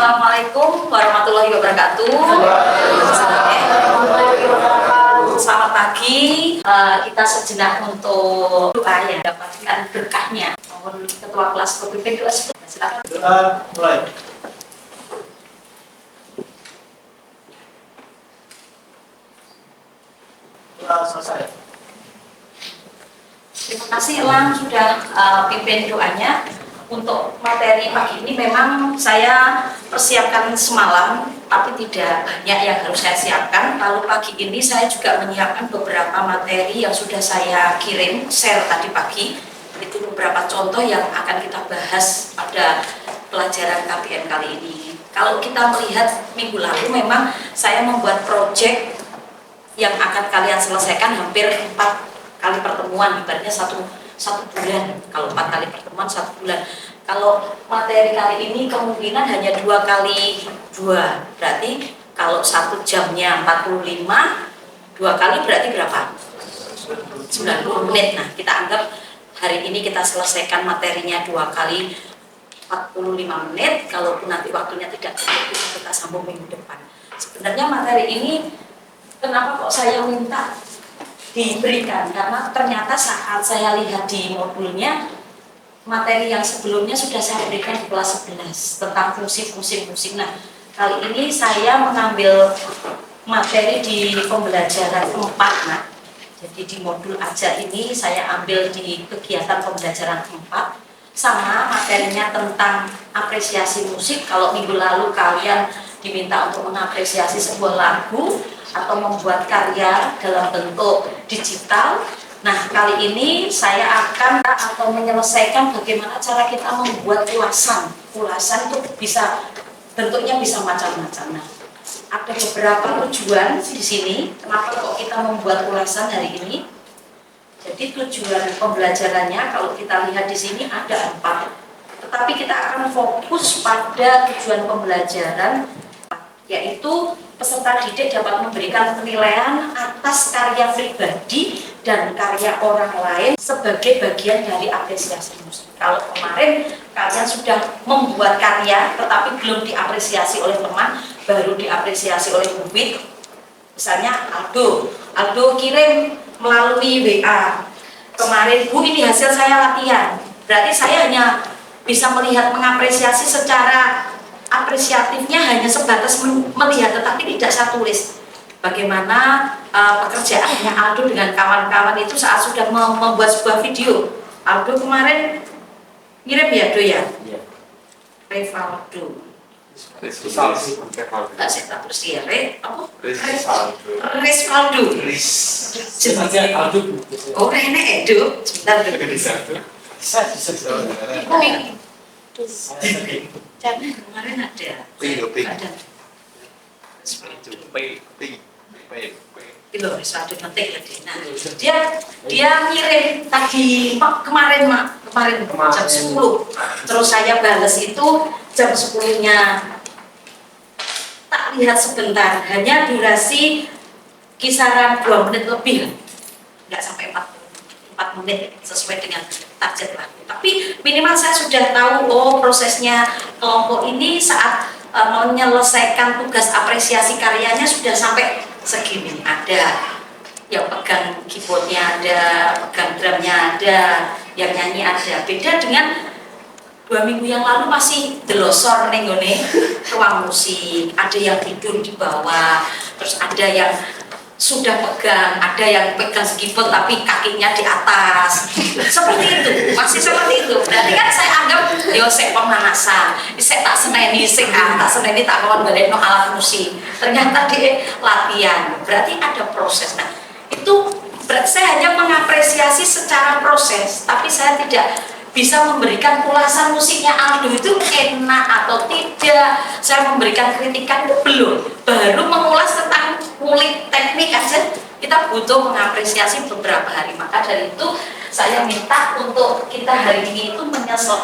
Assalamualaikum warahmatullahi wabarakatuh. Selamat pagi. Kita sejenak untuk doa ya, dapatkan berkahnya. Mohon Ketua Kelas PPP doa. Silakan. Doa mulai. Doa selesai. Terima kasih Elang sudah pimpin doanya. Untuk materi pagi ini memang saya persiapkan semalam, tapi tidak banyak yang harus saya siapkan. Lalu pagi ini saya juga menyiapkan beberapa materi yang sudah saya kirim, share tadi pagi. Itu beberapa contoh yang akan kita bahas pada pelajaran KPM kali ini. Kalau kita melihat minggu lalu memang saya membuat proyek yang akan kalian selesaikan hampir 4 kali pertemuan, ibaratnya satu bulan. Kalau 4 kali pertemuan 1 bulan. Kalau materi kali ini kemungkinan hanya 2 kali 2. Berarti kalau 1 jamnya 45, 2 kali berarti berapa? 90 menit. Nah, kita anggap hari ini kita selesaikan materinya 2 kali 45 menit. Kalaupun nanti waktunya tidak cukup, kita sambung minggu depan. Sebenarnya materi ini kenapa kok saya minta diberikan, karena ternyata saat saya lihat di modulnya materi yang sebelumnya sudah saya berikan di kelas 11 tentang fungsi-fungsi musik. Nah, kali ini saya mengambil materi di pembelajaran 4. Nah, jadi di modul aja ini saya ambil di kegiatan pembelajaran 4 sama materinya tentang apresiasi musik. Kalau minggu lalu kalian diminta untuk mengapresiasi sebuah lagu atau membuat karya dalam bentuk digital. Nah, kali ini saya akan menyelesaikan bagaimana cara kita membuat ulasan. Ulasan itu bisa bentuknya bisa macam-macam. Nah, ada beberapa tujuan di sini. Kenapa kok kita membuat ulasan hari ini? Jadi tujuan pembelajarannya kalau kita lihat di sini ada 4. Tetapi kita akan fokus pada tujuan pembelajaran, yaitu peserta didik dapat memberikan penilaian atas karya pribadi dan karya orang lain sebagai bagian dari apresiasi musik. Kalau kemarin kalian sudah membuat karya tetapi belum diapresiasi oleh teman, baru diapresiasi oleh Bubit. Misalnya Aldo kirim melalui WA. Kemarin, Bu, ini hasil saya latihan. Berarti saya hanya bisa melihat mengapresiasi secara apresiatifnya hanya sebatas melihat, tetapi tidak saya tulis bagaimana pekerjaannya Aldo dengan kawan-kawan itu saat sudah membuat sebuah video. Aldo kemarin ngirim ya, Do ya? Iya. Revaldo. Enggak, saya terus ya, Resvaldo. Oh, Rene Edo. Sebentar, Do. Jangan kemarin ada. Itu Resvaldo penting tadi. Nah, dia ngirim tadi kemarin jam 10. Terus saya balas itu jam 10-nya. Tak lihat sebentar, hanya durasi kisaran 2 menit lebih. Enggak sampai 4 menit sesuai dengan target lah. Tapi minimal saya sudah tahu prosesnya kelompok ini saat menyelesaikan tugas apresiasi karyanya sudah sampai segini. Ada yang pegang keyboardnya, ada pegang drumnya, ada yang nyanyi, ada. Beda dengan 2 minggu yang lalu masih delosor nenggone ruang musik. Ada yang tidur di bawah, terus ada yang sudah pegang, ada yang pegang keyboard tapi kakinya di atas. Seperti itu, masih seperti itu. Berarti kan saya anggap yo sik pemanasan, sik tak seneni tak kawan baleno alat musik. Ternyata dia latihan. Berarti ada proses. Nah, itu saya hanya mengapresiasi secara proses, tapi saya tidak bisa memberikan ulasan musiknya Aldo itu enak atau tidak. Saya memberikan kritikan itu belum, baru mengulas tentang ngulik teknik aja. Kita butuh mengapresiasi beberapa hari. Maka dari itu saya minta untuk kita hari ini itu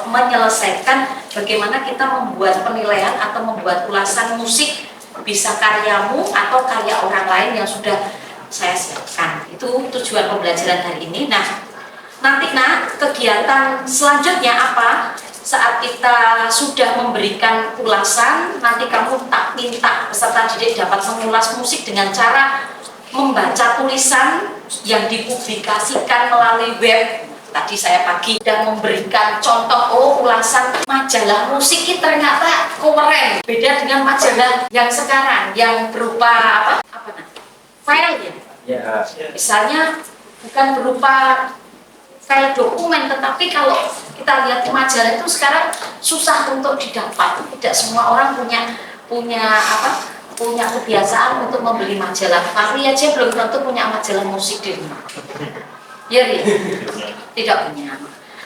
menyelesaikan bagaimana kita membuat penilaian atau membuat ulasan musik, bisa karyamu atau karya orang lain yang sudah saya siapkan. Itu tujuan pembelajaran hari ini. Nah, nanti kegiatan selanjutnya apa? saat kita sudah memberikan ulasan, nanti kamu tak minta peserta didik dapat mengulas musik dengan cara membaca tulisan yang dipublikasikan melalui web. Tadi saya pagi dan memberikan contoh, ulasan majalah musik ini ternyata keren, beda dengan majalah yang sekarang yang berupa file ya. Misalnya bukan berupa file dokumen, tetapi kalau kita lihat majalah itu sekarang susah untuk didapat. Tidak semua orang punya kebiasaan untuk membeli majalah. Fahri aja belum tentu punya majalah musik di rumah. Ya, tidak punya.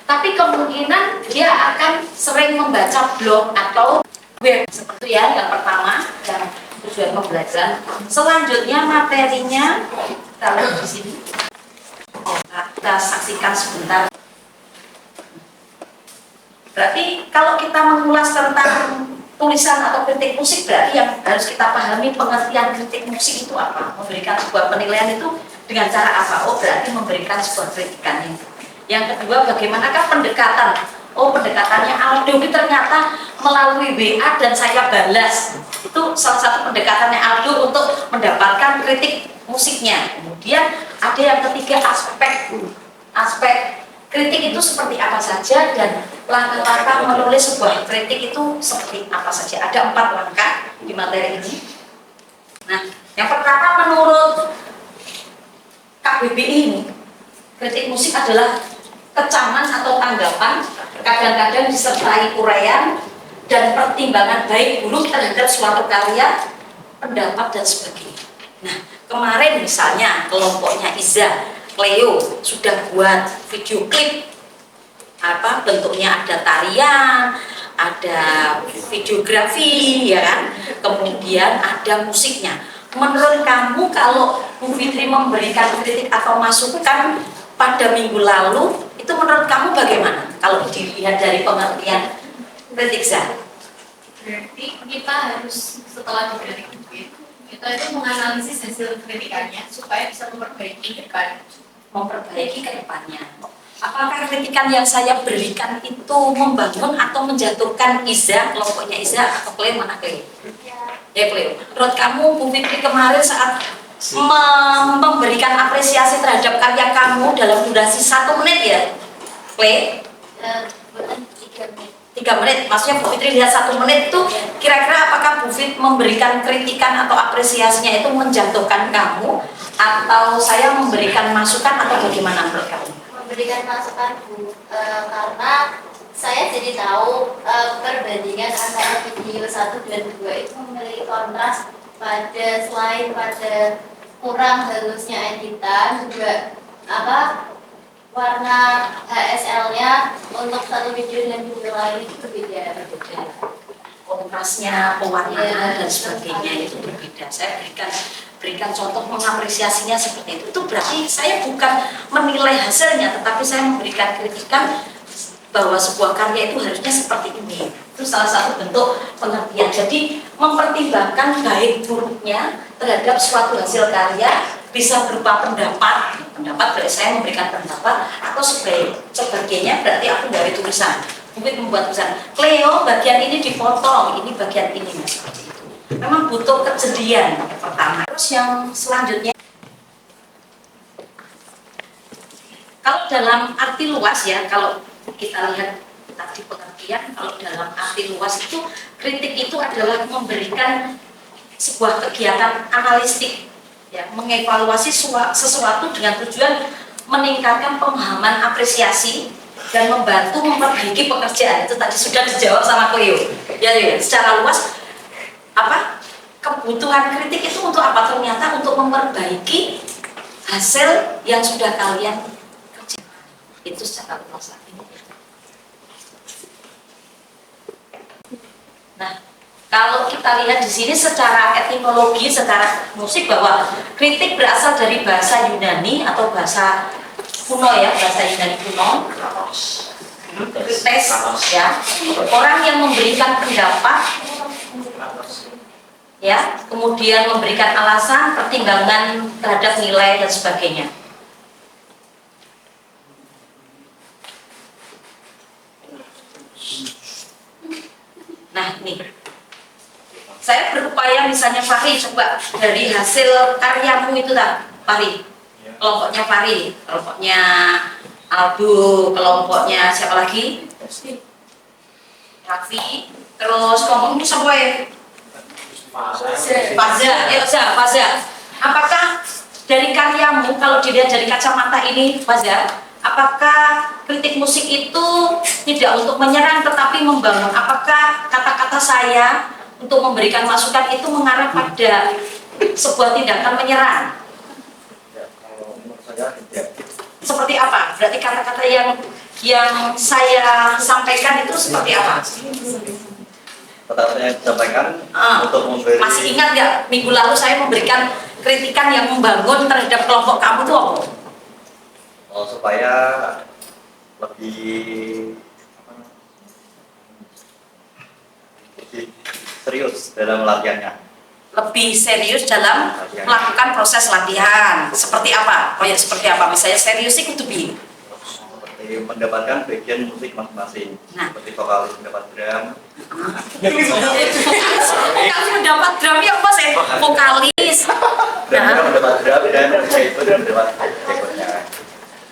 Tapi kemungkinan dia akan sering membaca blog atau web seperti ya yang pertama yang tujuan pembelajaran. Selanjutnya materinya kita lihat di sini. Kita saksikan sebentar. Berarti kalau kita mengulas tentang tulisan atau kritik musik, berarti yang harus kita pahami pengertian kritik musik itu apa? Memberikan sebuah penilaian itu dengan cara apa? Oh, berarti memberikan sebuah kritikan. Yang kedua, bagaimanakah pendekatan? Oh, pendekatannya Aldo ini ternyata melalui WA dan saya balas. Itu salah satu pendekatannya Aldo untuk mendapatkan kritik musiknya. Kemudian ada yang ketiga, aspek kritik itu seperti apa saja dan langkah-langkah menulis sebuah kritik itu seperti apa saja. Ada 4 langkah di materi ini. Nah, yang pertama menurut KBBI ini, kritik musik adalah kecaman atau tanggapan, kadang-kadang disertai uraian dan pertimbangan baik buruk terhadap suatu karya, pendapat dan sebagainya. Nah, kemarin misalnya kelompoknya Iza, Cleo sudah buat video klip, bentuknya ada tarian, ada videografi, ya kan? Kemudian ada musiknya. Menurut kamu kalau Bu Fitri memberikan kritik atau masukan pada minggu lalu, itu menurut kamu bagaimana? Kalau dilihat dari pengertian kritik Zah? Berarti kita harus setelah diberi kritik, kita itu menganalisis hasil kritikannya supaya bisa memperbaiki ke depannya. Apakah kritikan yang saya berikan itu membangun atau menjatuhkan Iza, kelompoknya Iza atau Cleo, mana Cleo? Ya Cleo. Menurut kamu Bu Fitri kemarin saat memberikan apresiasi terhadap karya kamu dalam durasi 1 menit ya, Cleo? 3 menit. Maksudnya Bu Fitri lihat 1 menit itu kira-kira apakah Bu Fitri memberikan kritikan atau apresiasinya itu menjatuhkan kamu atau saya memberikan masukan atau bagaimana menurut kamu? Memberikan masukan Bu, karena saya jadi tahu perbandingan antara video 1 dan 2 itu memiliki kontras pada selain pada kurang halusnya editan juga warna HSL-nya untuk satu video dan video lain itu berbeda. Kontrasnya, pewarnaan dan sebagainya itu berbeda. Saya berikan contoh mengapresiasinya seperti itu. Itu berarti saya bukan menilai hasilnya, tetapi saya memberikan kritikan bahwa sebuah karya itu harusnya seperti ini. Itu salah satu bentuk pengertian. Jadi mempertimbangkan baik buruknya terhadap suatu hasil karya, bisa berupa pendapat berarti saya memberikan pendapat, atau sebagainya berarti aku dari tulisan. Mungkin membuat tulisan, Cleo bagian ini dipotong, ini bagian ini, seperti itu. Memang butuh kejelian yang pertama. Terus yang selanjutnya, kalau dalam arti luas ya, kalau kita lihat tadi pengertian, kalau dalam arti luas itu kritik itu adalah memberikan sebuah kegiatan analistik, ya, mengevaluasi sesuatu dengan tujuan meningkatkan pemahaman, apresiasi dan membantu memperbaiki pekerjaan. Itu tadi sudah dijawab sama Cleo. Ya, secara luas kebutuhan kritik itu untuk apa? Ternyata untuk memperbaiki hasil yang sudah kalian kerjakan. Itu secara luas. Nah, kalau kita lihat di sini secara etimologi, secara musik, bahwa kritik berasal dari bahasa Yunani atau bahasa kuno ya, bahasa Yunani kuno. Krites ya, orang yang memberikan pendapat ya, kemudian memberikan alasan, pertimbangan terhadap nilai dan sebagainya. Nah ini, saya berupaya misalnya Fahri, coba dari hasil karyamu itu tak, Fahri, kelompoknya Fahri, kelompoknya Aldo, kelompoknya siapa lagi? Raffi, terus kelompokmu semua ya? Faza. Apakah dari karyamu, kalau dilihat dari kacamata ini, Faza, apakah kritik musik itu tidak untuk menyerang tetapi membangun? Apakah kata-kata saya untuk memberikan masukan itu mengarah pada sebuah tindakan menyerang? Ya, kalau menurut saya tidak. Seperti apa? Berarti kata-kata yang saya sampaikan itu seperti apa? Kata saya disampaikan untuk memberi. Masih ingat nggak minggu lalu saya memberikan kritikan yang membangun terhadap kelompok kamu tuh apa? Oh, supaya lebih serius dalam latihannya. Lebih serius dalam melakukan proses latihan. Seperti apa? Proyek seperti apa? Misalnya serius sih kudu piye? Seperti mendapatkan bagian musik masing-masing. Nah. Seperti vokalis mendapat drum. Vokalis mendapat drumnya apa sih? Vokalis. Dan Nah, mendapat drum dan itu mendapat keyboardnya.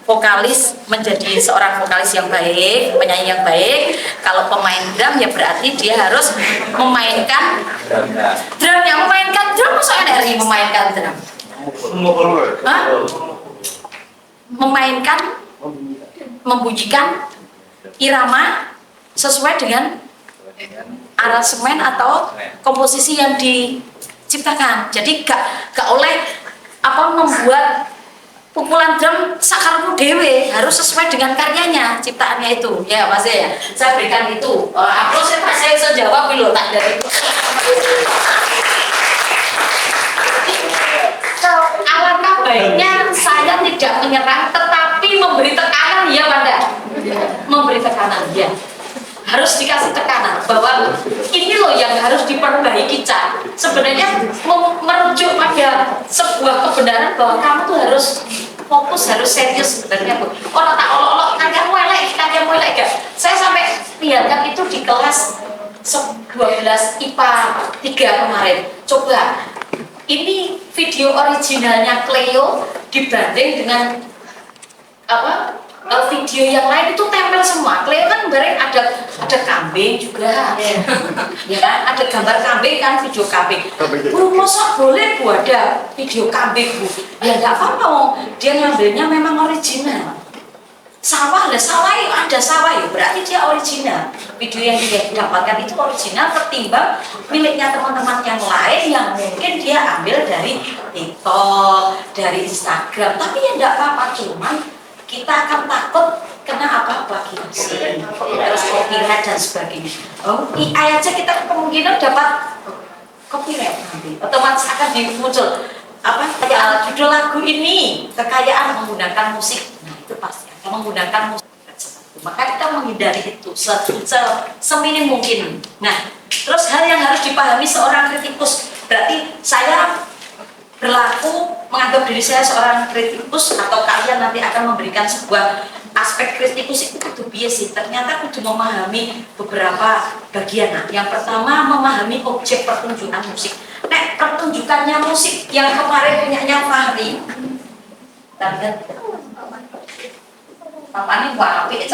vokalis menjadi seorang vokalis yang baik, penyanyi yang baik. Kalau pemain drum ya berarti dia harus memainkan Drumnya. drum. Yang memainkan drum maksudnya dari memainkan drum. Hah? Memainkan, membunyikan irama sesuai dengan aransemen atau komposisi yang diciptakan. Jadi gak oleh membuat pukulan drum sakarmu dewe, harus sesuai dengan karyanya, ciptaannya itu. Ya Mas ya, saya berikan itu. Aku saya bisa jawab dulu tak dari itu. Alangkah baiknya saya tidak menyerang, tetapi memberi tekanan, ya Pada, memberi tekanan, ya. Harus dikasih tekanan bahwa ini loh yang harus diperbaiki, Cak. Sebenarnya merujuk pada sebuah kebenaran bahwa kamu tuh harus fokus, harus serius sebenarnya Bu. Orang tak olok-olok karyamu elek gak? Saya sampai lihatkan itu di kelas 12 IPA 3 kemarin. Coba ini video originalnya Cleo dibanding dengan video yang lain itu tempel semua. Cleo kan bareng ada kambing juga, ya kan? Ada gambar kambing kan, video kambing. Bu, masa boleh Bu ada video kambing Bu? Ya nggak apa-apa, dia ngambilnya memang original. Sawah ada sawah ya, berarti dia original. Video yang dia dapatkan itu original ketimbang miliknya teman-teman yang lain yang mungkin dia ambil dari TikTok, dari Instagram. Tapi ya nggak apa-apa, cuman kita akan takut kena apa-apa sih, terus copyright dan sebagainya. AI aja kita kemungkinan dapat copyright nanti, otomatis akan muncul judul lagu ini kekayaan menggunakan musik. Nah itu pasti akan menggunakan musik. Maka kita menghindari itu seminim mungkin. Nah terus hal yang harus dipahami seorang kritikus, berarti saya berlaku menganggap diri saya seorang kritikus atau kalian nanti akan memberikan sebuah aspek kritikus itu kudu bias sih. Ternyata kudu memahami beberapa bagian. Nah, yang pertama memahami objek pertunjukan musik. Nek pertunjukannya musik yang kemarin punyanya Fahri, kan papanya buat apa ya?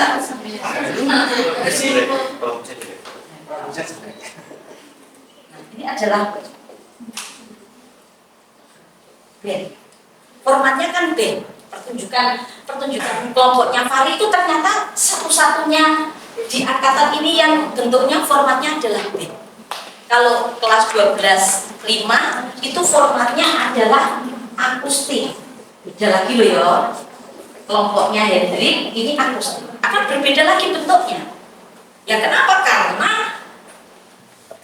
Ini adalah band. Formatnya kan band. Pertunjukan kelompoknya Fahri itu ternyata satu-satunya di angkatan ini yang bentuknya formatnya adalah band. Kalau kelas 12-5 itu formatnya adalah akustik. Beda lagi loh ya. Kelompoknya Hendrik ini akustik. Akan berbeda lagi bentuknya. Ya kenapa? Karena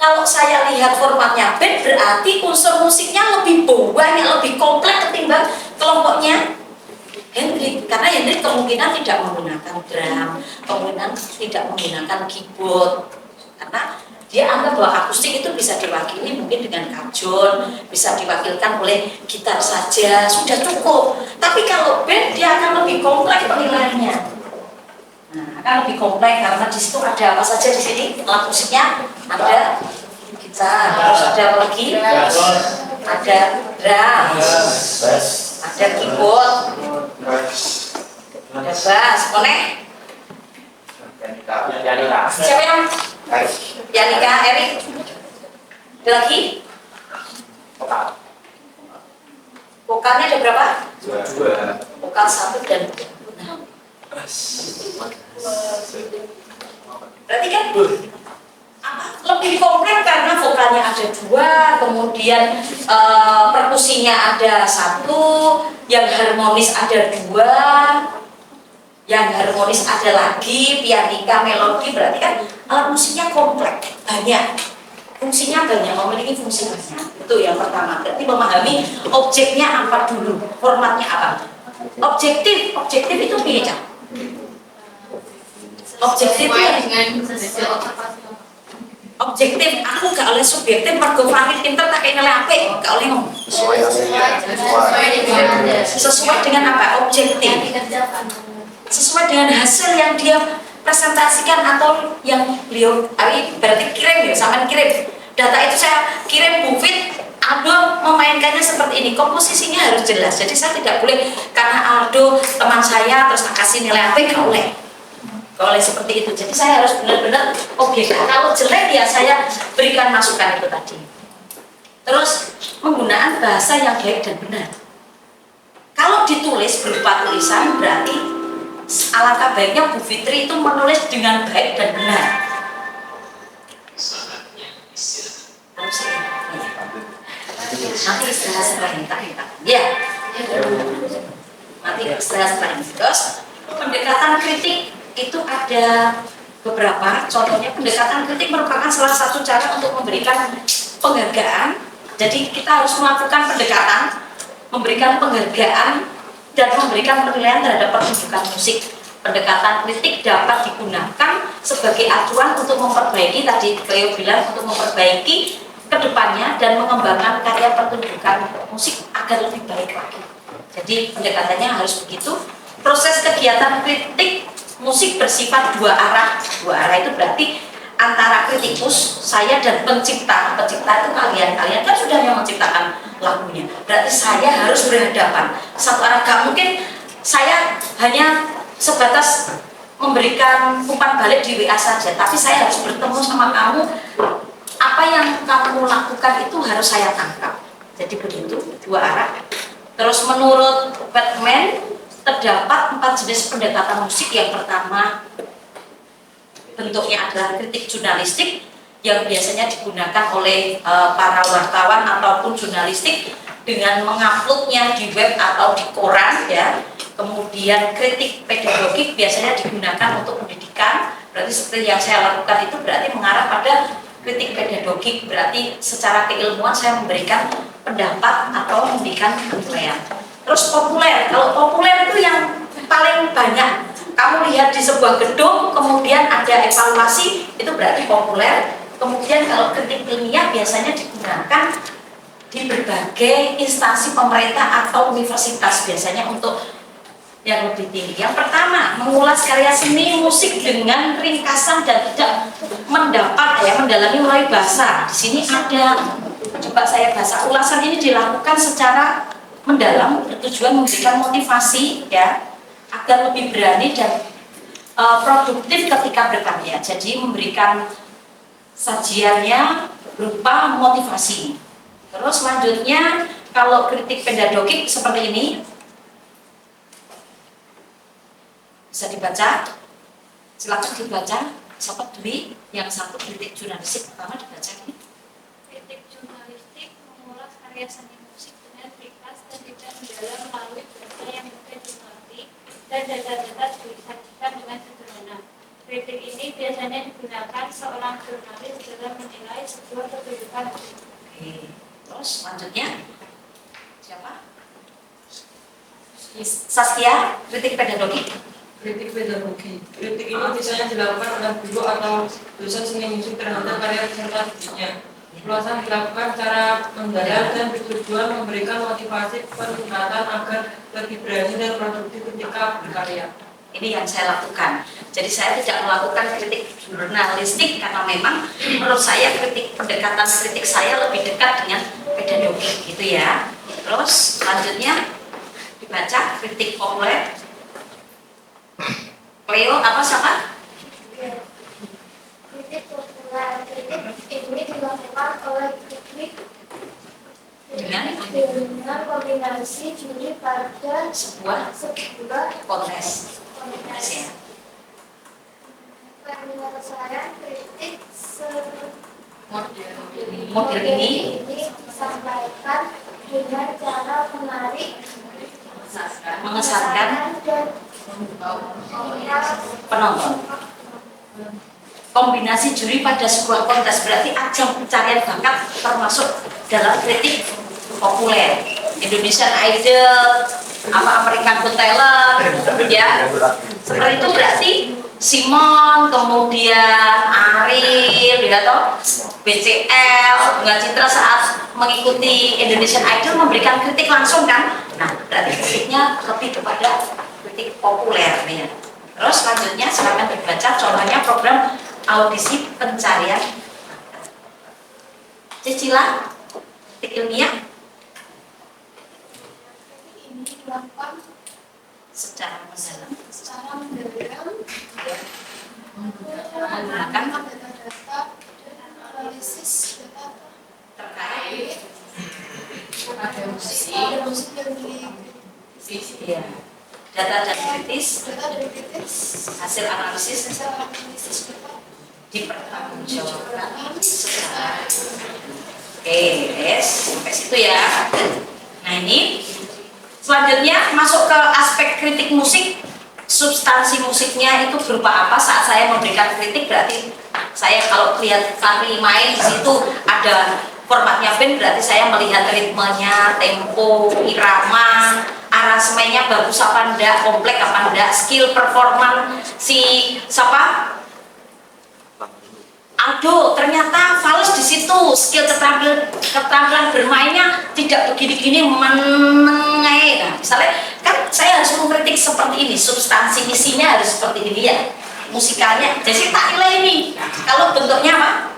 kalau saya lihat formatnya band berarti unsur musiknya lebih banyak, lebih kompleks ketimbang kelompoknya Hendrik. Karena Hendrik kemungkinan tidak menggunakan drum, kemungkinan tidak menggunakan keyboard. Karena dia anggap bahwa akustik itu bisa diwakili mungkin dengan kajon, bisa diwakilkan oleh gitar saja, sudah cukup. Tapi kalau band dia akan lebih kompleks penilaiannya. Nah, akan lebih kompleks karena di situ ada apa saja di sini? Alat musiknya ada gitar, terus ada apa lagi? Ada drum, ada keyboard, ada bass, konek. Siapa yang? Yanika, Erik. Ada lagi? Vokalnya ada berapa? Vokal 1 dan 2. Berarti kan lebih kompleks karena vokalnya ada 2, kemudian perkusinya ada 1, yang harmonis ada 2, yang harmonis ada lagi, pianika, melodi. Berarti kan alat musiknya kompleks, banyak. Fungsinya banyak, memiliki fungsi banyak. Itu yang pertama. Berarti memahami objeknya apa dulu, formatnya apa. Objektif itu beda. Objektif itu dengan hasil observasi. objektif. Aku gak oleh subjektif, mergo Fahri pinter tak kayak nilai apik, gak oleh ngomong. Sesuai dengan apa? Objektif. Sesuai dengan hasil yang dia presentasikan atau yang beliau berarti kirim ya, sampai kirim data itu saya kirim Bu Fit, Aldo memainkannya seperti ini, komposisinya harus jelas. Jadi saya tidak boleh karena Aldo teman saya terus tak kasih nilai apa, gak oleh seperti itu. Jadi saya harus benar-benar objektif. Kalau jelek ya saya berikan masukan itu tadi. Terus menggunakan bahasa yang baik dan benar. Kalau ditulis berupa tulisan berarti alangkah baiknya Bu Fitri itu menulis dengan baik dan benar. Nanti istirahat setelah ini, ya. Nanti istirahat setelah ini. Terus pendekatan kritik itu ada beberapa. Contohnya pendekatan kritik merupakan salah satu cara untuk memberikan penghargaan. Jadi kita harus melakukan pendekatan, memberikan penghargaan dan memberikan penilaian terhadap pertunjukan musik. Pendekatan kritik dapat digunakan sebagai acuan untuk memperbaiki, tadi Cleo bilang, untuk memperbaiki kedepannya dan mengembangkan karya pertunjukan musik agar lebih baik lagi. Jadi pendekatannya harus begitu. Proses kegiatan kritik musik bersifat dua arah. Dua arah itu berarti antara kritikus saya dan pencipta. Pencipta itu kalian kan sudah yang menciptakan lagunya. Berarti saya harus berhadapan. Satu arah, gak mungkin saya hanya sebatas memberikan umpan balik di WA saja, tapi saya harus bertemu sama kamu. Apa yang kamu lakukan itu harus saya tangkap. Jadi begitu, dua arah. Terus menurut Batman terdapat 4 jenis pendekatan musik. Yang pertama bentuknya adalah kritik jurnalistik yang biasanya digunakan oleh para wartawan ataupun jurnalistik dengan menguploadnya di web atau di koran ya. Kemudian kritik pedagogik biasanya digunakan untuk pendidikan. Berarti seperti yang saya lakukan itu berarti mengarah pada kritik pedagogik, berarti secara keilmuan saya memberikan pendapat atau memberikan penilaian. Terus populer, kalau populer itu yang paling banyak kamu lihat di sebuah gedung, kemudian ada evaluasi, itu berarti populer. Kemudian kalau kritik ilmiah biasanya digunakan di berbagai instansi pemerintah atau universitas, biasanya untuk yang lebih tinggi. Yang pertama, mengulas karya seni musik dengan ringkasan dan tidak mendalami melalui bahasa. Di sini ada, coba saya bahasa. Ulasan ini dilakukan secara mendalam bertujuan memberikan motivasi ya, agar lebih berani dan produktif ketika berkarya. Jadi memberikan sajiannya berupa motivasi. Terus selanjutnya kalau kritik pedagogik seperti ini bisa dibaca, silakan dibaca. Sobat Dwi, yang satu kritik jurnalistik pertama dibaca ini. Kritik jurnalistik mengulas karya seni musik dengan ringkas dan tidak mendalam melalui bahasa yang mudah dimengerti dan data-data disajikan dengan sederhana. Kritik ini biasanya digunakan seorang jurnalis dalam menilai sebuah pertunjukan musik. Oke, terus selanjutnya siapa? Saskia, kritik pedagogik. Kritik pedagogi. Kritik ini biasanya dilakukan oleh guru atau dosen seni musik terhadap karya peserta didiknya. Ulasan dilakukan secara mendalam dan bertujuan memberikan motivasi peningkatan agar lebih berani dan produktif ketika berkarya. Ini yang saya lakukan. Jadi saya tidak melakukan kritik jurnalistik karena memang menurut saya pendekatan kritik saya lebih dekat dengan pedagogi gitu ya. Terus selanjutnya dibaca kritik populer. Cleo apa siapa? Kritik populer. Kritik ini dilakukan oleh publik dengan kombinasi juri pada Sebuah kontes. komunitas. Ya. Menurut saya kritik Model ini disampaikan dengan cara menarik, mengesankan dan penonton. Kombinasi juri pada sebuah kontes berarti ajang pencarian bakat termasuk dalam kritik populer. Indonesian Idol, American Got Talent, ya. Seperti itu berarti Simon, kemudian Ariel, ya toh, BCL, Bunga Citra saat mengikuti Indonesian Idol memberikan kritik langsung kan? Nah, berarti kritiknya lebih kepada kritik populer nih ya. Terus selanjutnya silakan dibaca contohnya program audisi pencarian cicilan kritik ilmiah ini dilakukan secara mendalam secara mendalam menggunakan data-data dan analisis data terkait pada musik yang ya, data dan kritis data dan kritis hasil analisis secara analisis data dipertanggungjawabkan secara oke, yes, sampai situ ya. Nah ini selanjutnya masuk ke aspek kritik musik. Substansi musiknya itu berupa apa? Saat saya memberikan kritik berarti saya kalau lihat Fahri main di situ ada formatnya band, berarti saya melihat ritmenya, tempo, irama, aransemennya bagus apa enggak, kompleks apa enggak, skill performan si siapa? Aduh, ternyata fals di situ, skill keterampilan bermainnya tidak begini-gini menengai. Nah, misalnya kan saya harus mengkritik seperti ini, substansi isinya harus seperti ini ya, musikalnya. Jadi tak nilai ini. Kalau bentuknya apa?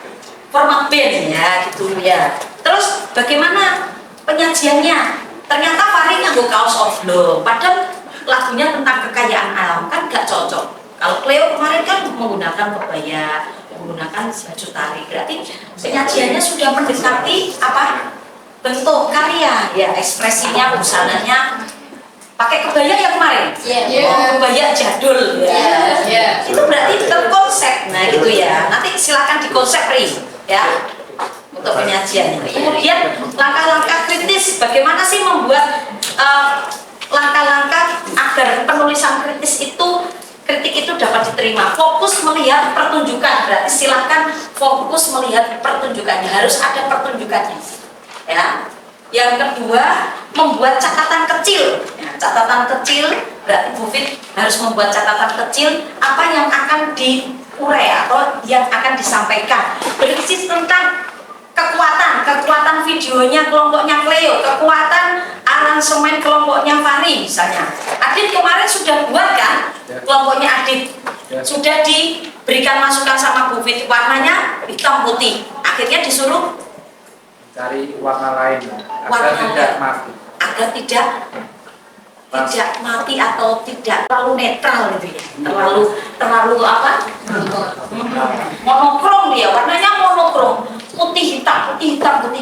Format band ya, gitu ya. Terus bagaimana penyajiannya? Ternyata Fahri nganggo kaos of love, padahal lagunya tentang kekayaan alam kan gak cocok. Kalau Cleo kemarin kan menggunakan kebaya, menggunakan baju tari, berarti penyajiannya sudah mendekati apa bentuk karya ya, ekspresinya, busananya pakai kebaya ya kemarin, kebaya jadul ya. Itu berarti terkonsep. Nah gitu ya, nanti silakan dikonsep Ri ya untuk penyajiannya. Kemudian langkah-langkah kritis, bagaimana sih membuat langkah-langkah agar penulisan kritis itu kritik itu dapat diterima. Fokus melihat pertunjukan, berarti silakan fokus melihat pertunjukannya, harus ada pertunjukannya ya. Yang kedua, membuat catatan kecil ya, catatan kecil berarti Bu Fit harus membuat catatan kecil apa yang akan diurai atau yang akan disampaikan, berisi tentang kekuatan videonya kelompoknya Cleo, kekuatan aransemen kelompoknya Fahri misalnya. Adit kemarin sudah buat kan, kelompoknya Adit sudah diberikan masukan sama Bu Fit, warnanya hitam putih, akhirnya disuruh cari warna lain agar warna tidak mati. Agar tidak mati atau tidak terlalu netral gitu ya, terlalu apa? Monokrom dia, warnanya monokrom, putih hitam,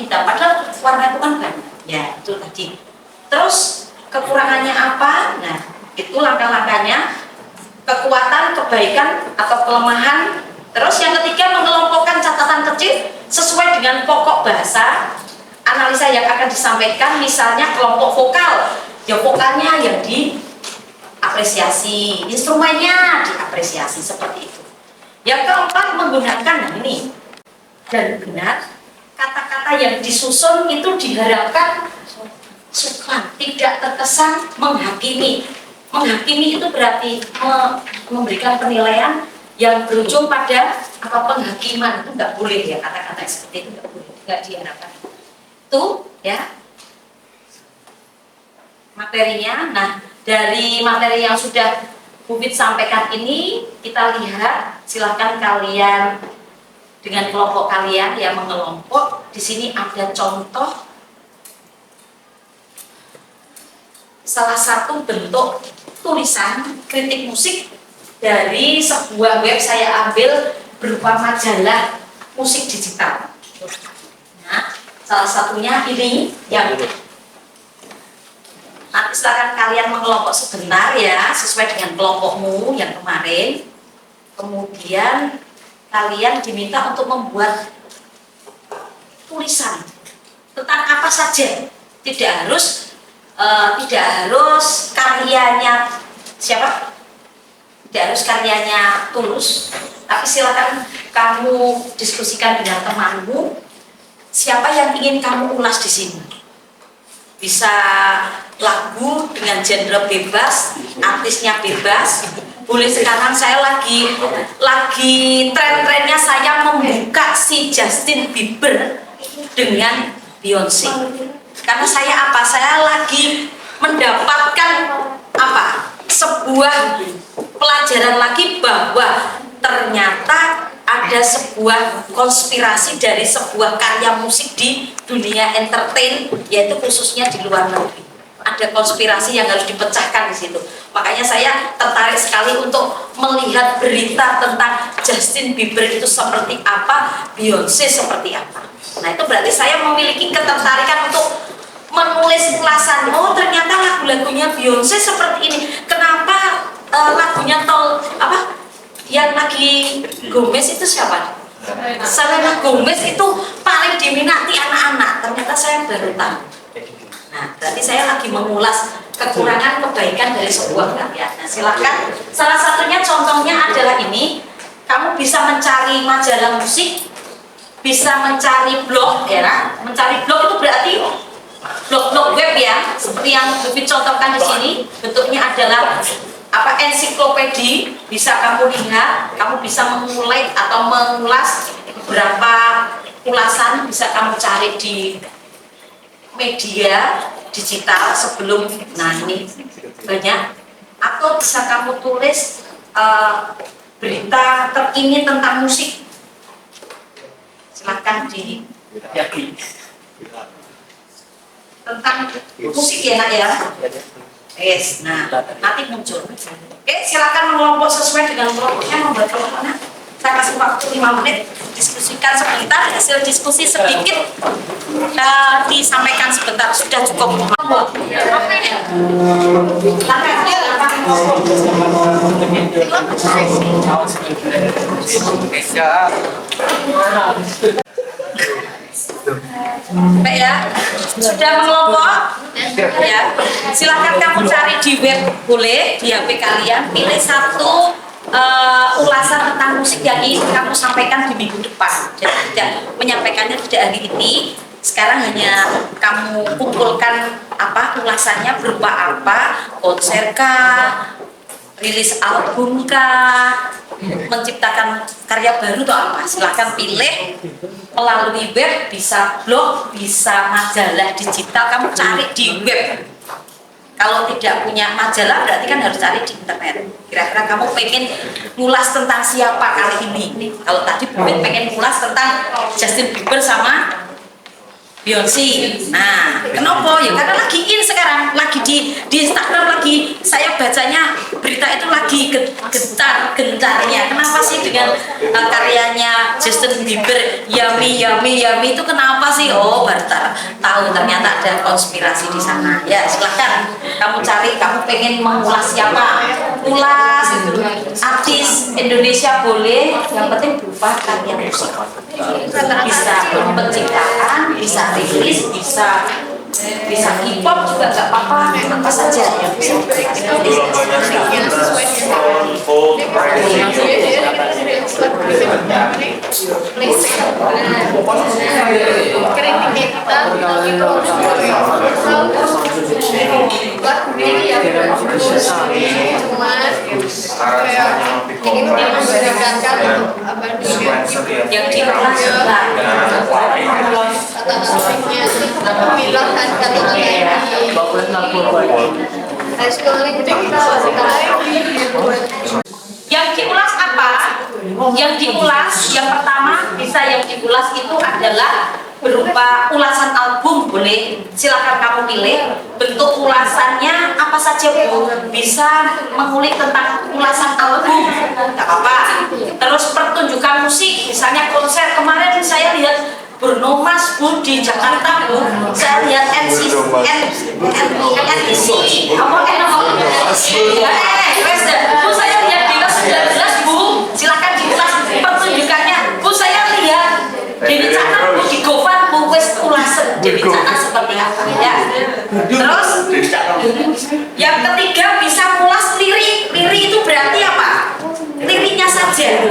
padahal warna itu kan banyak ya, itu tadi. Terus kekurangannya apa? Nah itu langkah-langkahnya, kekuatan, kebaikan atau kelemahan. Terus yang ketiga, mengelompokkan catatan kecil sesuai dengan pokok bahasa analisa yang akan disampaikan. Misalnya kelompok vokal, ya vokalnya yang diapresiasi, instrumennya diapresiasi, seperti itu. Yang keempat, menggunakan, nah ini dan benar, kata-kata yang disusun itu diharapkan sukan, tidak terkesan menghakimi. Menghakimi itu berarti memberikan penilaian yang berujung pada apa, penghakiman. Itu nggak boleh ya, kata-kata seperti itu nggak boleh, nggak diharapkan. Itu ya materinya. Nah dari materi yang sudah Bu Fit sampaikan ini kita lihat, silakan kalian dengan kelompok kalian yang mengelompok. Di sini ada contoh salah satu bentuk tulisan kritik musik dari sebuah web saya ambil berupa majalah musik digital. Nah, salah satunya ini yang nanti silakan kalian mengelompok sebentar ya, sesuai dengan kelompokmu yang kemarin. Kemudian kalian diminta untuk membuat tulisan tentang apa saja. Tidak harus karyanya siapa? Tidak harus karyanya Tulus, tapi silakan kamu diskusikan dengan temanmu. Siapa yang ingin kamu ulas di sini? Bisa lagu dengan genre bebas, artisnya bebas. Boleh, sekarang saya lagi tren-trennya saya membuka si Justin Bieber dengan Beyonce. Karena saya lagi mendapatkan sebuah pelajaran lagi bahwa ternyata ada sebuah konspirasi dari sebuah karya musik di dunia entertain, yaitu khususnya di luar negeri. Ada konspirasi yang harus dipecahkan di situ. Makanya saya tertarik sekali untuk melihat berita tentang Justin Bieber itu seperti apa, Beyonce seperti apa. Nah, itu berarti saya memiliki ketertarikan untuk menulis ulasan. Oh, ternyata lagu-lagunya Beyonce seperti ini. Kenapa lagunya yang lagi Gomez itu siapa? Selena Gomez itu paling diminati anak-anak. Ternyata saya baru tahu. Nah, berarti saya lagi mengulas kekurangan kebaikan dari sebuah karya. Nah, silakan. Salah satunya contohnya adalah ini. Kamu bisa mencari majalah musik, bisa mencari blog, ya. Mencari blog itu berarti blog-blog web ya, seperti yang Bu Fit contohkan di sini. Bentuknya adalah ensiklopedi. Bisa kamu lihat, kamu bisa memulai atau mengulas beberapa ulasan, bisa kamu cari di media digital sebelum. Nah, ini banyak. Atau bisa kamu tulis berita terkini tentang musik. Silahkan di tentang musik ya, Nak ya. Yes, nah nanti muncul. Oke, silakan mengelompok sesuai dengan kelompoknya, membuat kelompoknya. Saya kasih waktu 5 menit, diskusikan sebentar, hasil diskusi sedikit disampaikan sebentar, sudah cukup. Baik ya, sudah mengelompok ya, silakan kamu cari di web, boleh di HP kalian, pilih satu ulasan tentang musik yang ingin kamu sampaikan di minggu depan. Jadi tidak menyampaikannya tidak hari ini, sekarang hanya kamu kumpulkan ulasannya berupa apa, konser kah, rilis album kah, menciptakan karya baru atau apa. Silahkan pilih melalui web, bisa blog, bisa majalah digital, kamu cari di web. Kalau tidak punya majalah berarti kan harus cari di internet. Kira-kira kamu pengen ngulas tentang siapa kali ini? Kalau tadi pengen ngulas tentang Justin Bieber sama Beyonce. Nah, kenapa? Ya karena lagi in sekarang, lagi di Instagram lagi. Saya bacanya berita itu lagi gencarnya. Kenapa sih dengan karyanya Justin Bieber, Yummy Yummy Yummy itu kenapa sih? Oh, baru tahu ternyata ada konspirasi di sana. Ya, silahkan kamu cari. Kamu pengen mengulas siapa? Ulas artis Indonesia boleh. Yang penting berupa karya musik. Bisa penciptaan, bisa rilis, bisa hip hop juga nggak apa-apa, apa saja yang bisa yang dikelas kata-katanya, bilang kan kata-katanya Yang diulas apa? Yang diulas, yang pertama bisa yang diulas itu adalah berupa ulasan album, boleh silakan kamu pilih bentuk ulasannya apa saja Bu, bisa mengulik tentang ulasan album, nggak apa-apa. Terus pertunjukan musik, misalnya konser kemarin saya lihat Bruno Mars Bu di Jakarta Bu, saya lihat NCT Bu, saya lihat di Los 19 Bu, silakan diulas pertunjukannya Bu, saya lihat Dewi Cakna Bu di Govan Bu, wes ulasan Dewi Cakna seperti apa ya. Terus yang ketiga bisa mulas lirik, lirik itu berarti apa? Liriknya saja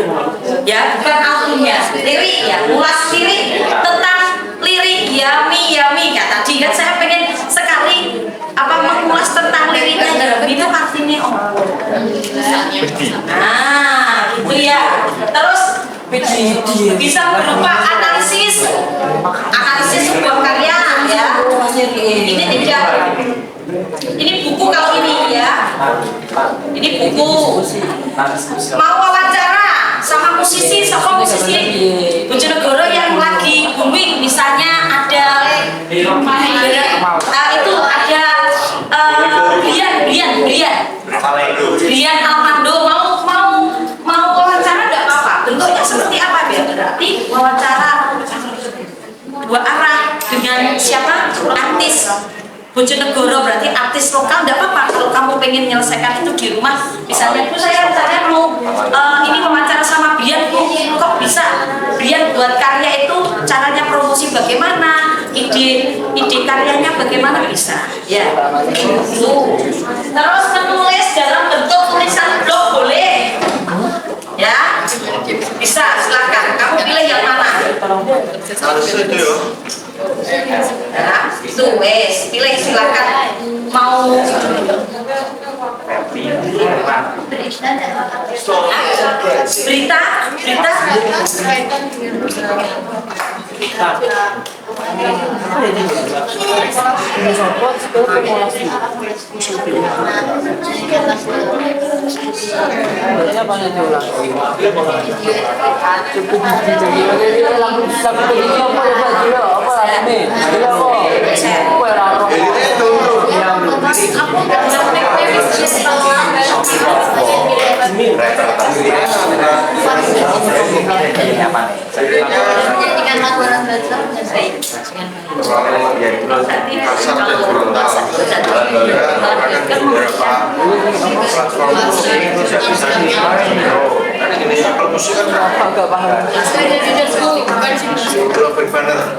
ya, bukan albumnya, lirik ya, mulas lirik tentang lirik yummy yummy ya. Tadi kan saya pengen sekali mengulas tentang liriknya yummy itu artinya nah gitu ya. Terus bisa berupa analisis sebuah karya ya. Ini tidak, ini buku kalau ini ya, ini buku. Mau wawancara sama musisi Bojonegoro yang lagi booming, misalnya ada itu ada Brian Almando, mau wawancara nggak apa-apa, bentuknya seperti apa biar berarti wawancara dua arah dengan siapa, artis Bojonegoro, berarti artis lokal, nggak apa-apa kalau kamu pengen menyelesaikan itu di rumah. Misalnya Bu, saya mau ini wawancara sama Brian Bu, kok bisa Brian buat karya itu caranya promosi bagaimana, ide karyanya bagaimana, bisa ya. Terus menulis dalam bentuk tulisan blog boleh ya, bisa, silakan kamu pilih yang mana. Nah, itu wes, pilih silakan. Mau berita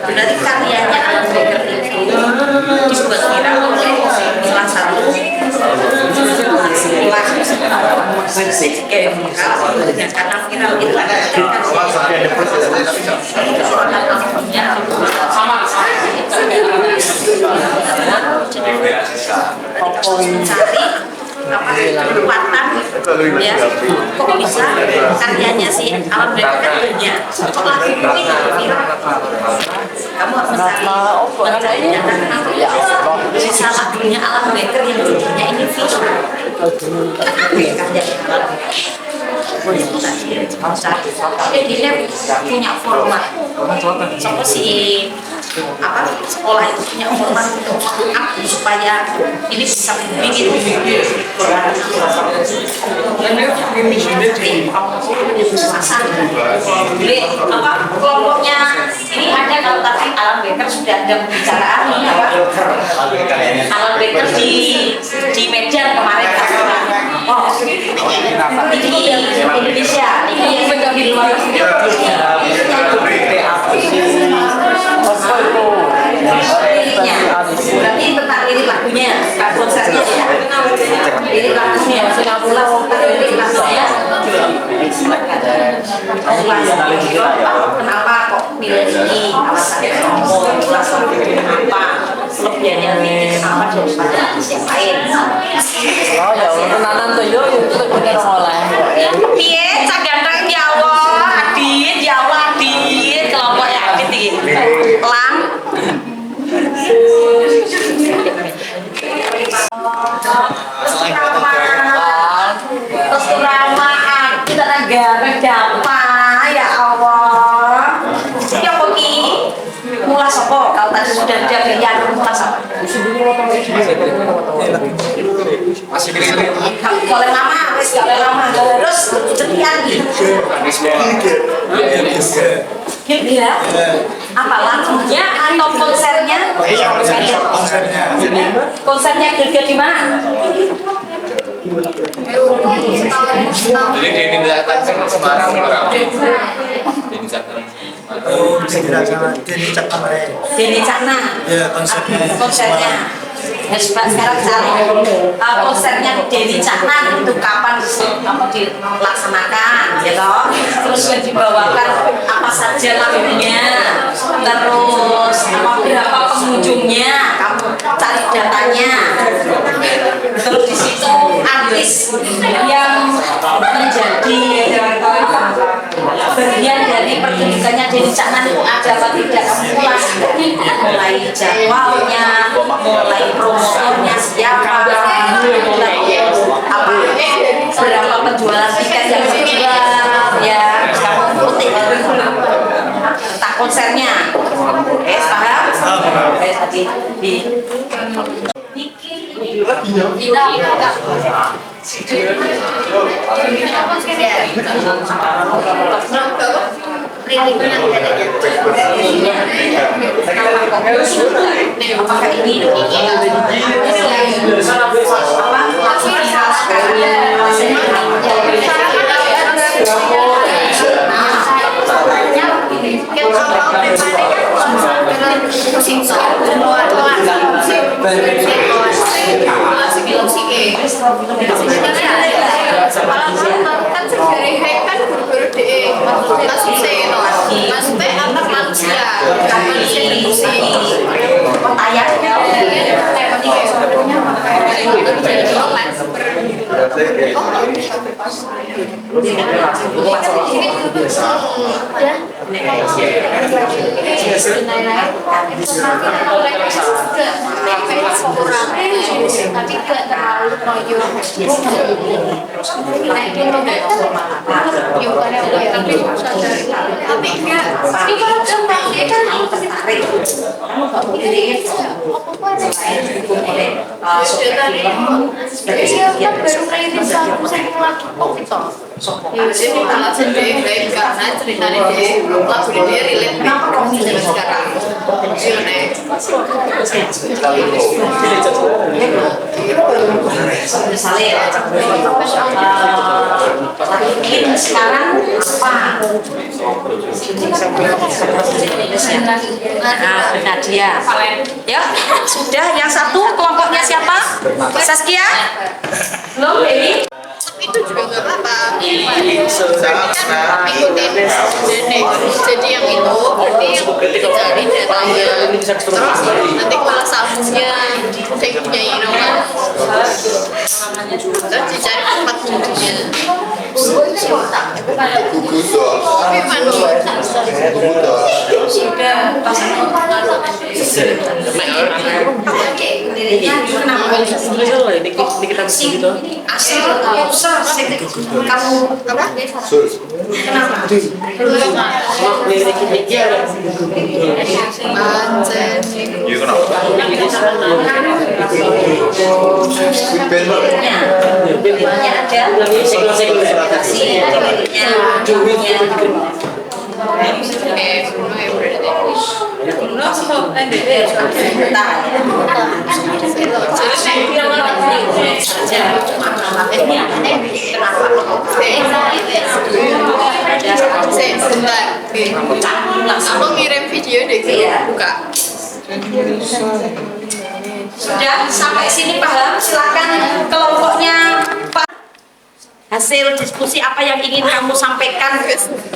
berarti karyanya Alan Baker itu dibuat viral oleh salah satu karena viral itu kekuatan ya, kok bisa karyanya si Alan Baker kan banyak, kok lagi ini viral, kamu harus mencari sisa lagunya Alan Baker yang judulnya ini viral. Kenapa ya karyanya Alan Baker? Dia punya format, seperti sekolah itu punya format untuk supaya ini bisa bikin kelompoknya ini ada. Kalau tadi Alan Baker sudah ada pembicaraan Alan Baker di Medan kemarin ini Indonesia, ini di luar berarti tentang lirik lagunya, konsernya ya, lirik lagunya, Singapura tentang lirik lagunya. Kenapa kok milih ini, alasannya apa, kelebihannya ini apa daripada artis yang lain. Oh ya, tenanan tuh yo itu bener oleh. Piye cak ganteng Jawa, Adit, kelompoknya Adit iki. Lang yang kelas apa? Masih gini. Boleh lama, wes gak boleh lama. Terus sekian gitu. Gitu ya? Apa lagunya atau konsernya? Konsernya Girga di mana? Jadi di Indonesia kan Semarang orang. Deni Cakna. Konsernya. Ya, sekarang cari konsernya Deni Cakna itu kapan dilaksanakan, ya toh? Terus yang dibawakan apa saja lagunya, terus berapa pengunjungnya, kamu cari datanya. Terus di situ artis yang menjadi bagian dari pertunjukannya Deni Cakna itu ada apa tidak, kamu ulas mulai jadwalnya, mulai promotornya siapa, apa berapa penjualan tiket yang terjual, ya kamu ikutin tentang konsernya. Oke, paham? Oke, tadi di apakah ini kan segeri kan guru-guru deh maksudnya antar manusia tapi gak terlalu noyor. Tapi enggak, ini kalau gampang dia kan tertarik, kamu nggak boleh iya kan baru rilis lagu saya lagi kok itu. Jadi malah sendiri baik karena ceritanya dia lagu dia relate kenapa kamu jadi sekarang misalnya bikin sekarang apa? Nadia. Ya, sudah. Yang satu kelompoknya siapa? Saskia? Belum, Dewi? itu juga nggak apa-apa ikutin nenek jadi yang itu berarti dicari datanya terus nanti kalau albumnya saya punya Inoman terus dicari tempat duduknya Kamu apa? Kenapa? Aku ngirim video deh, buka. Sudah sampai sini paham? Silakan kelompoknya Pak. Hasil diskusi apa yang ingin kamu sampaikan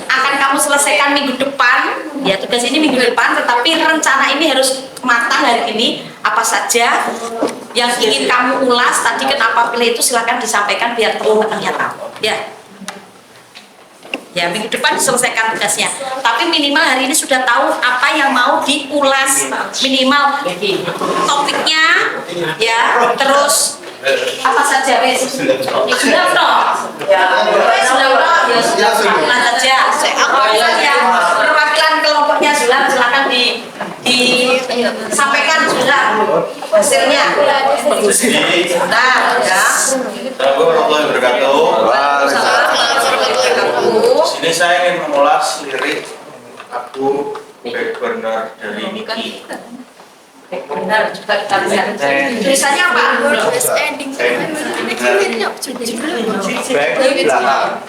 akan kamu selesaikan minggu depan. Ya, tugas ini minggu depan, tetapi rencana ini harus matang hari ini. Apa saja yang ingin kamu ulas tadi kenapa pilih itu, silakan disampaikan biar teman-temannya tahu. Ya, minggu depan diselesaikan tugasnya. Tapi minimal hari ini sudah tahu apa yang mau diulas, minimal topiknya, ya. Terus apa saja wes? Sudah toh? Ya, sudah toh? Ya sudah saja. Apa saja? Perwakilan kelompoknya silakan di sampaikan sudah hasilnya. Nah, ya. Assalamualaikum warahmatullahi wabarakatuh. Sini saya ingin mengulas lirik Aku Benar dari Niki. Benar juga kita lihat. Tulisannya apa?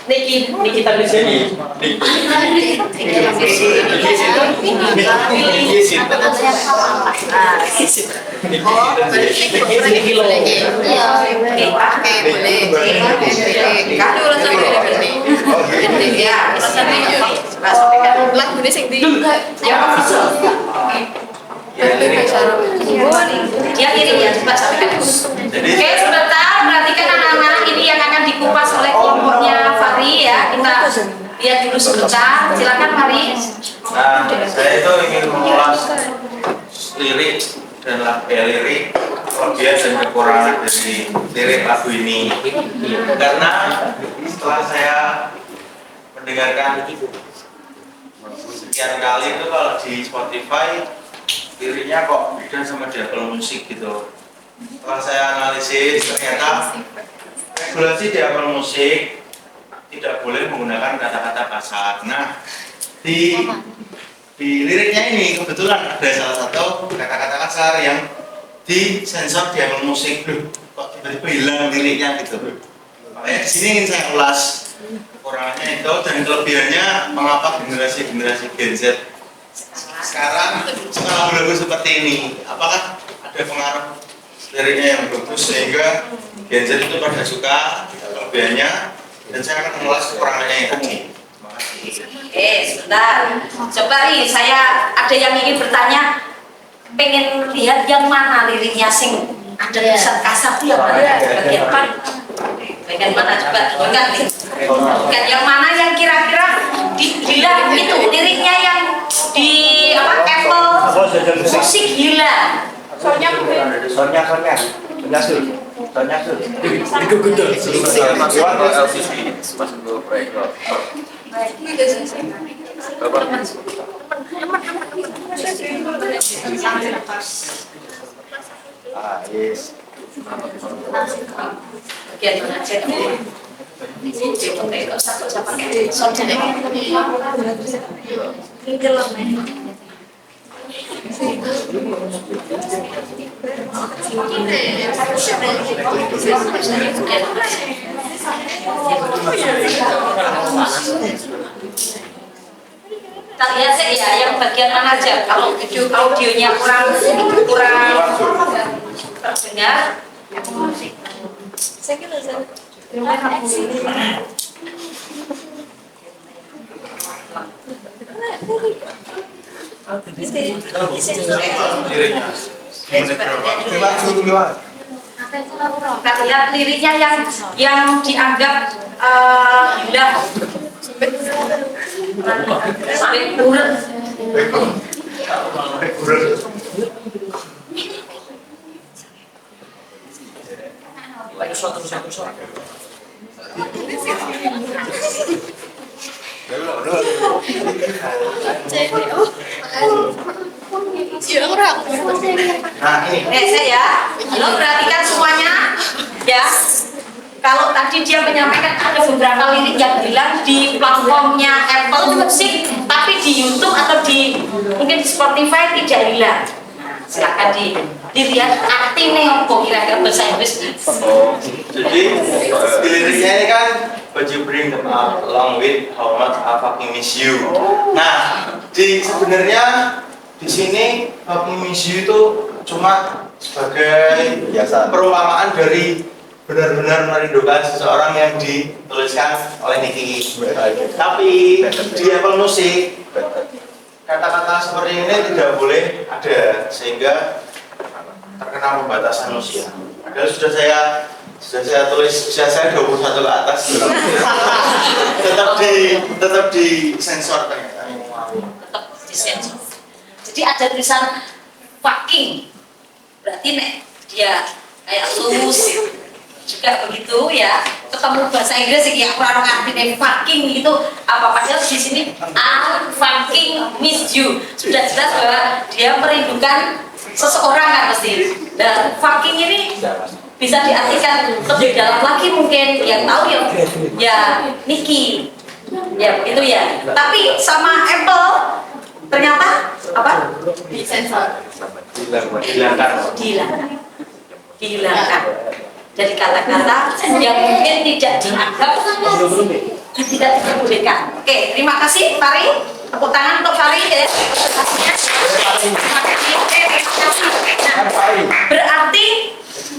Niki Kita di sini. Lagu ini sing di Dia kiri ya, coba sampaikan. Oke, sebentar, perhatikan anak-anak ini yang akan dikupas oleh kelompoknya Fahri ya. Kita lihat dulu sebentar. Silakan Fahri. Nah, saya itu ingin mengulas lirik dan lirik kelebihan dan kekurangan dari lirik lagu ini. Karena setelah saya mendengarkan sekian kali itu kalau di Spotify liriknya kok beda sama di Apple Music gitu. Setelah saya analisis ternyata regulasi di Apple Music tidak boleh menggunakan kata-kata kasar. Nah, di liriknya ini kebetulan ada salah satu kata-kata kasar yang disensor di Apple Music. Loh, kok tiba-tiba hilang liriknya gitu. Makanya di sini ingin saya ulas kekurangannya itu dan kelebihannya mengapa generasi Gen Z sekarang suka lagu-lagu seperti ini. Apakah ada pengaruh liriknya yang bagus sehingga Gen Z itu pada suka kelebihannya, dan saya akan mengulas kekurangannya yang tadi. Terima kasih. Oke, sebentar. Coba nih, saya ada yang ingin bertanya, pengen lihat yang mana liriknya sing ada tulisan kasar itu yang mana? Bagian apa? Bagian mana coba tunjukkan nih. Bukan yang mana yang kira-kira dibilang itu liriknya yang di Apple Music hilang. Soalnya bagian mana aja dulu. Oke, kok satu siapa pakai soundnya? Kita lihat sih ya, yang bagian mana aja. Kalau audionya kurang terdengar. Kita lihat liriknya yang dianggap hilang. Sampai kurang. Ya. Halo, perhatikan semuanya. Ya. Kalau tadi dia menyampaikan ada beberapa lirik yang bilang di platformnya Apple Music, tapi di YouTube atau mungkin di Spotify tidak hilang. Silakan dilihat artinya apa kira-kira bahasa Inggris. Jadi di liriknya ini kan, but you bring them up along with how much I fucking miss you. Nah, sebenarnya di sini fucking miss you itu cuma sebagai perumpamaan dari benar-benar merindukan seseorang yang dituliskan oleh Niki. Tapi di Apple Music kata-kata seperti ini tidak boleh ada, sehingga terkena pembatasan usia. Padahal sudah saya tulis usia saya 21 ke atas, tetap di sensor ternyata. Tetap disensor. Jadi ada tulisan fucking, berarti nek dia kayak lulus juga begitu ya, ketemu bahasa Inggris ya kurang ngerti fucking gitu apa, padahal di sini I fucking miss you, sudah jelas bahwa dia merindukan seseorang kan pasti. Dan fucking ini bisa diartikan lebih dalam lagi, mungkin yang tahu ya Niki ya itu ya. Tapi sama Apple ternyata apa? Disensor. Dihilangkan dari kata-kata yang mungkin tidak dianggap dan tidak diperbolehkan. Oke, terima kasih Fari. Tepuk tangan untuk Fari ya presentasinya. Terima kasih. Oke, terima kasih. Nah, berarti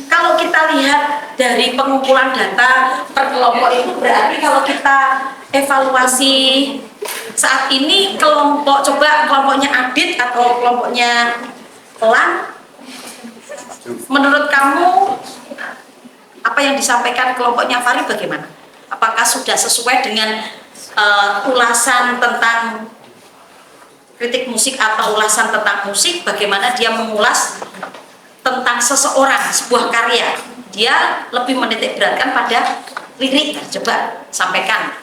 kalau kita lihat dari pengumpulan data per kelompok itu, berarti kalau kita evaluasi saat ini coba kelompoknya Adit atau kelompoknya Elang, menurut kamu apa yang disampaikan kelompoknya Fari bagaimana? Apakah sudah sesuai dengan ulasan tentang kritik musik atau ulasan tentang musik? Bagaimana dia mengulas tentang seseorang, sebuah karya? Dia lebih menitik beratkan pada lirik. Coba sampaikan.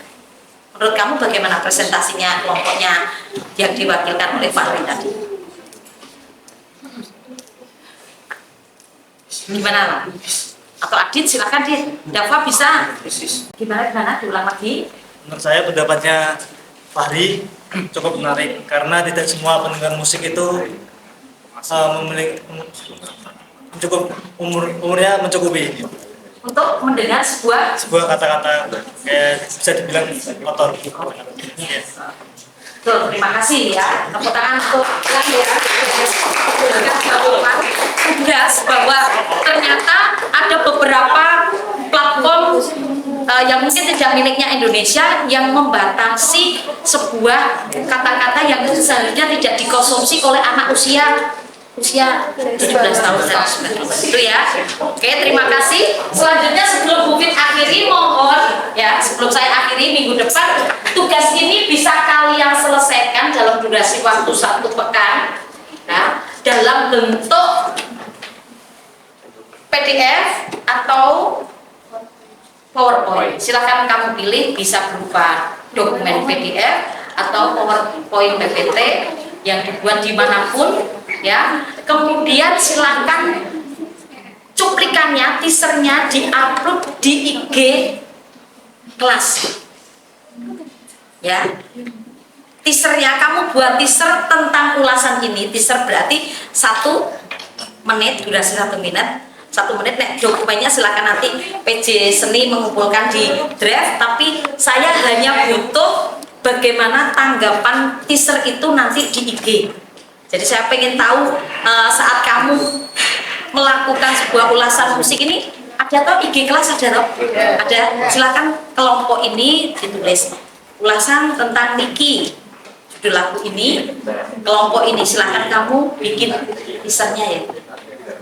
Menurut kamu bagaimana presentasinya kelompoknya yang diwakilkan oleh Fahri tadi? Gimana? Atau Adit silakan Dit. Dava bisa? Gimana? Diulang lagi. Menurut saya pendapatnya Fahri cukup menarik karena tidak semua pendengar musik itu memiliki umurnya mencukupi untuk mendengar sebuah kata-kata kayak bisa dibilang kotor. Tuh, terima kasih ya. Tepuk tangan untuk tugas bahwa ternyata ada beberapa platform yang mungkin tidak miliknya Indonesia yang membatasi sebuah kata-kata yang seharusnya tidak dikonsumsi oleh anak usia 17 tahun dan 19 tahun itu ya. Oke, terima kasih. Selanjutnya sebelum Bu Fit akhiri, mohon ya, sebelum saya akhiri minggu depan tugas ini bisa kalian selesaikan dalam durasi waktu 1 pekan ya, dalam bentuk PDF atau PowerPoint. Silakan kamu pilih, bisa berupa dokumen PDF atau PowerPoint PPT yang dibuat dimanapun ya. Kemudian silakan cuplikannya, teasernya diupload di IG kelas ya. Teasernya kamu buat teaser tentang ulasan ini. Teaser berarti 1 menit, durasi 1 menit. 1 menit, dokumennya silakan nanti PJ Seni mengumpulkan di draft, tapi saya hanya butuh bagaimana tanggapan teaser itu nanti di IG. Jadi saya pengen tahu saat kamu melakukan sebuah ulasan musik ini, ada atau IG kelas ada? Ada. Silakan kelompok ini ditulis ulasan tentang Niki, judul lagu ini, kelompok ini silakan kamu bikin teasernya ya.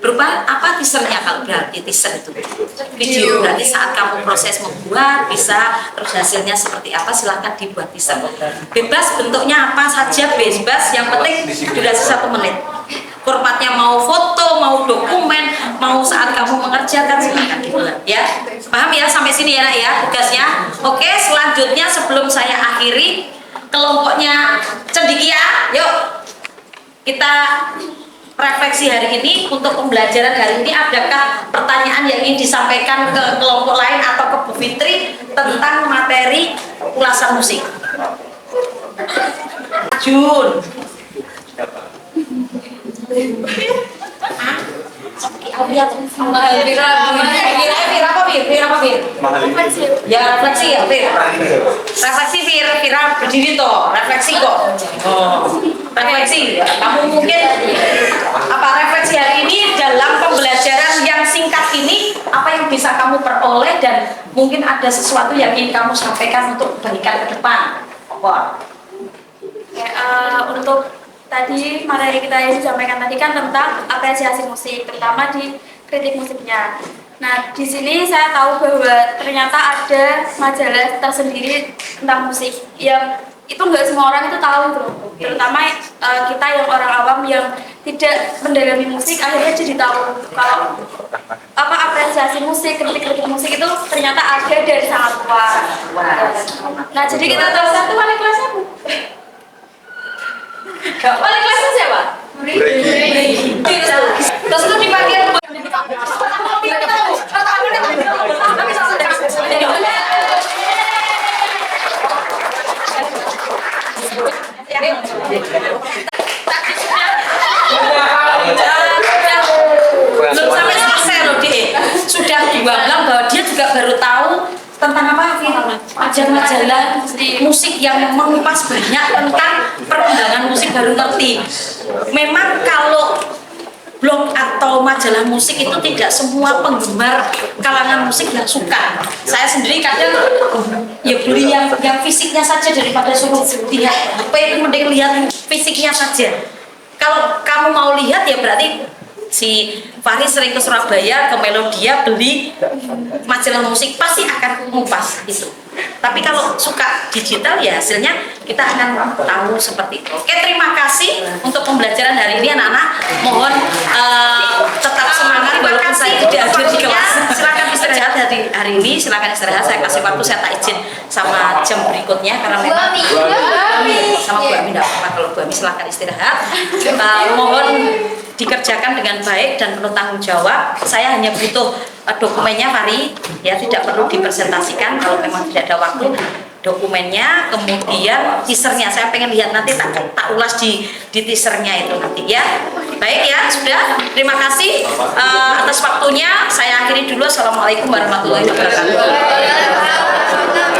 Berupa apa teasernya? Kalau berarti teaser itu video, berarti saat kamu proses membuat bisa, terus hasilnya seperti apa, silahkan dibuat teaser. Bebas bentuknya apa saja, bebas, yang penting durasi 1 menit. Formatnya mau foto, mau dokumen, mau saat kamu mengerjakan, silahkan dibuat ya. Paham ya sampai sini ya Nak ya tugasnya? Oke, selanjutnya sebelum saya akhiri, kelompoknya Cendikia, yuk kita refleksi hari ini. Untuk pembelajaran hari ini, adakah pertanyaan yang ingin disampaikan ke kelompok lain atau ke Bu Fitri tentang materi ulasan musik? Jun. Fir apa Fir? Ya refleksi ya Fir. Refleksi Fir, Fira berdiri toh, refleksi kok. Oh, refleksi. Kamu mungkin apa refleksi hari ini dalam pembelajaran yang singkat ini, apa yang bisa kamu peroleh dan mungkin ada sesuatu yang ingin kamu sampaikan untuk kebaikan ke depan. Untuk tadi materi kita yang disampaikan tadi kan tentang apresiasi musik, terutama di kritik musiknya. Nah, di sini saya tahu bahwa ternyata ada majalah tersendiri tentang musik yang itu nggak semua orang itu tahu itu, terutama kita yang orang awam yang tidak mendalami musik akhirnya jadi tahu kalau apa apresiasi musik, kritik-kritik musik itu ternyata ada dari sangat luas. Nah, jadi kita tahu satu wali kelasnya Bu. Wali kelasnya siapa? Terus itu dipanggil belum sampai selesai loh Dek. Sudah bilang bahwa dia juga baru tahu tentang apa majalah musik yang mengupas banyak tentang perkembangan musik, baru ngerti. Memang kalau blog atau majalah musik itu tidak semua penggemar kalangan musik yang suka. Saya sendiri kadang ya beli yang fisiknya saja daripada suruh lihat HP, itu mending lihat fisiknya saja. Kalau kamu mau lihat ya berarti si Fahri sering ke Surabaya, ke Melodia beli majalah musik, pasti akan mengupas itu. Tapi kalau suka digital ya hasilnya kita akan tahu seperti itu. Oke, terima kasih untuk pembelajaran hari ini anak-anak. Mohon tetap semangat walaupun saya tidak hadir di kelas. Silakan istirahat hari ini, silakan istirahat. Saya kasih waktu, saya tak izin sama jam berikutnya karena memang sama Bu Ami tidak apa-apa. Kalau Bu Ami silakan istirahat. Mohon dikerjakan dengan baik dan penuh tanggung jawab. Saya hanya butuh dokumennya Fahri, ya tidak perlu dipresentasikan kalau memang tidak ada waktu. Dokumennya, kemudian teasernya, saya pengen lihat nanti tak ulas di teasernya itu nanti ya. Baik ya, sudah. Terima kasih atas waktunya. Saya akhiri dulu. Assalamualaikum warahmatullahi wabarakatuh.